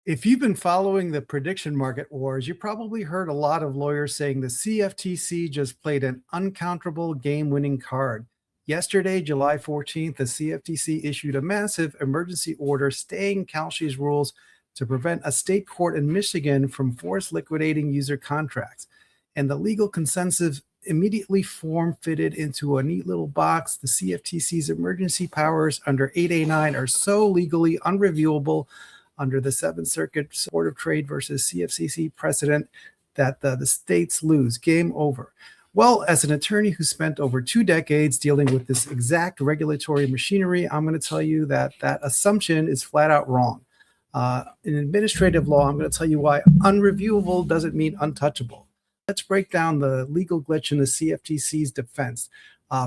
If you've been following the prediction market wars, you probably heard a lot of lawyers saying the CFTC just played an uncountable game-winning card. Yesterday, July 14th, the CFTC issued a massive emergency order staying Kalshi's rules to prevent a state court in Michigan from force liquidating user contracts. And the legal consensus immediately fitted into a neat little box. The CFTC's emergency powers under 8A9 are so legally unreviewable under the Seventh Circuit Board of Trade versus CFTC precedent that the states lose. Game over. Well, as an attorney who spent over 2 decades dealing with this exact regulatory machinery, I'm going to tell you that that assumption is flat out wrong. In administrative law, I'm going to tell you why unreviewable doesn't mean untouchable. Let's break down the legal glitch in the CFTC's defense.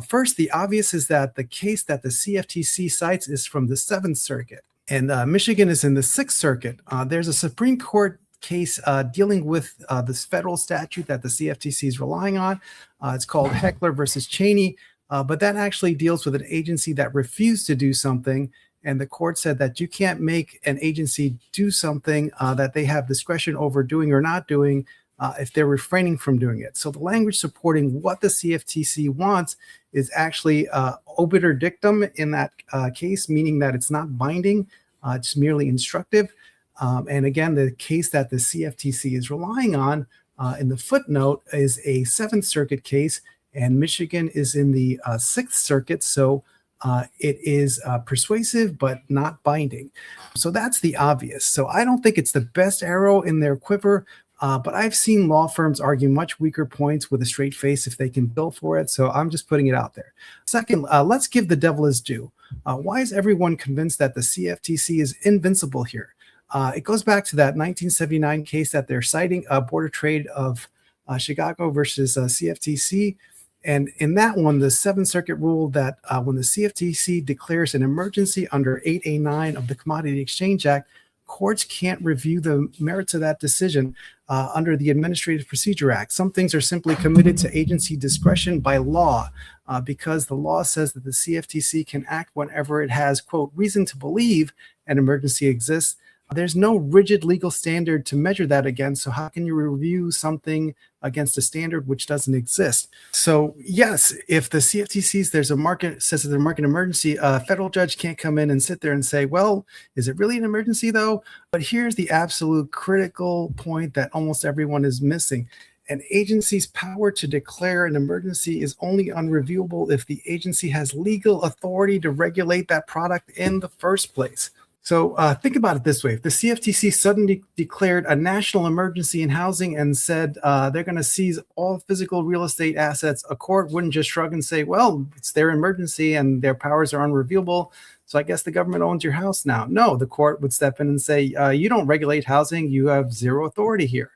First, the obvious is that the case that the CFTC cites is from the Seventh Circuit. And Michigan is in the Sixth Circuit. There's a Supreme Court case dealing with this federal statute that the CFTC is relying on. It's called Heckler versus Cheney, but that actually deals with an agency that refused to do something. And the court said that you can't make an agency do something that they have discretion over doing or not doing if they're refraining from doing it. So the language supporting what the CFTC wants is actually obiter dictum in that case, meaning that it's not binding, it's merely instructive. And again, the case that the CFTC is relying on in the footnote is a Seventh Circuit case, and Michigan is in the Sixth Circuit. So it is persuasive, but not binding. So that's the obvious. So I don't think it's the best arrow in their quiver. But I've seen law firms argue much weaker points with a straight face if they can bill for it. So I'm just putting it out there. Second, let's give the devil his due. Why is everyone convinced that the CFTC is invincible here? It goes back to that 1979 case that they're citing, Board of Trade of Chicago versus CFTC. And in that one, the Seventh Circuit ruled that when the CFTC declares an emergency under 8A9 of the Commodity Exchange Act, courts can't review the merits of that decision under the Administrative Procedure Act. Some things are simply committed to agency discretion by law because the law says that the CFTC can act whenever it has, quote, reason to believe an emergency exists. There's no rigid legal standard to measure that against. So how can you review something against a standard which doesn't exist? So yes, if the CFTC says there's a market emergency, a federal judge can't come in and sit there and say, well, is it really an emergency though? But here's the absolute critical point that almost everyone is missing. An agency's power to declare an emergency is only unreviewable if the agency has legal authority to regulate that product in the first place. So think about it this way. If the CFTC suddenly declared a national emergency in housing and said they're going to seize all physical real estate assets, a court wouldn't just shrug and say, well, it's their emergency and their powers are unreviewable, so I guess the government owns your house now. No, the court would step in and say, you don't regulate housing. You have zero authority here.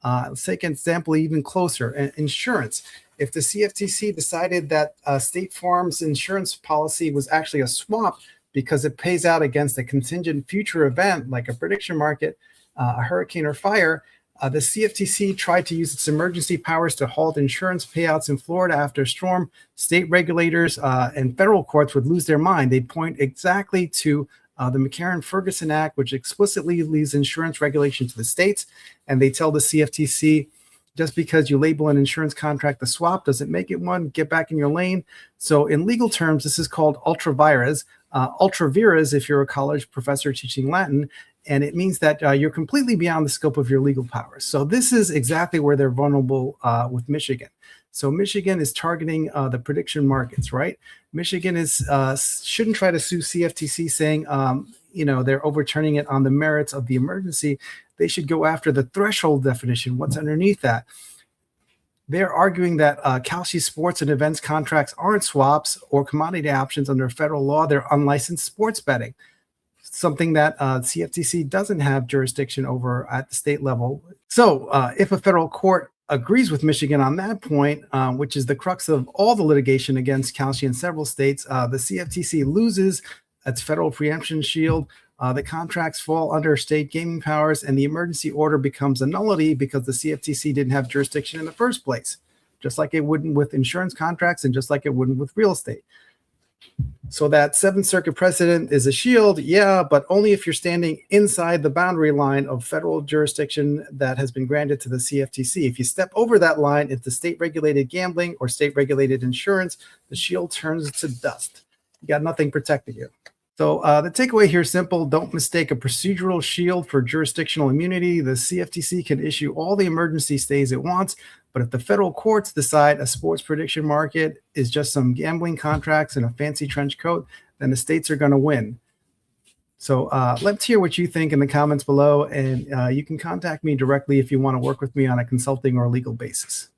Let's take an example even closer, insurance. If the CFTC decided that State Farm's insurance policy was actually a swap because it pays out against a contingent future event like a prediction market, a hurricane or fire, the CFTC tried to use its emergency powers to halt insurance payouts in Florida after a storm. State regulators and federal courts would lose their mind. They'd point exactly to the McCarran-Ferguson Act, which explicitly leaves insurance regulation to the states. And they tell the CFTC, just because you label an insurance contract a swap doesn't make it one. Get back in your lane. So in legal terms, this is called ultra vires. Ultra vires, if you're a college professor teaching Latin, and it means that you're completely beyond the scope of your legal powers. So this is exactly where they're vulnerable with Michigan. So Michigan is targeting the prediction markets, right? Michigan is shouldn't try to sue CFTC saying, they're overturning it on the merits of the emergency. They should go after the threshold definition. What's underneath that? They're arguing that Kalshi sports and events contracts aren't swaps or commodity options under federal law. They're unlicensed sports betting, something that CFTC doesn't have jurisdiction over at the state level. So if a federal court agrees with Michigan on that point, which is the crux of all the litigation against Kalshi in several states, the CFTC loses its federal preemption shield. The contracts fall under state gaming powers, and the emergency order becomes a nullity because the CFTC didn't have jurisdiction in the first place, just like it wouldn't with insurance contracts and just like it wouldn't with real estate. So that Seventh Circuit precedent is a shield, yeah, but only if you're standing inside the boundary line of federal jurisdiction that has been granted to the CFTC. If you step over that line into state-regulated gambling or state-regulated insurance, the shield turns to dust. You got nothing protecting you. So the takeaway here is simple. Don't mistake a procedural shield for jurisdictional immunity. The CFTC can issue all the emergency stays it wants, but if the federal courts decide a sports prediction market is just some gambling contracts in a fancy trench coat, then the states are going to win. So let's hear what you think in the comments below, and you can contact me directly if you want to work with me on a consulting or legal basis.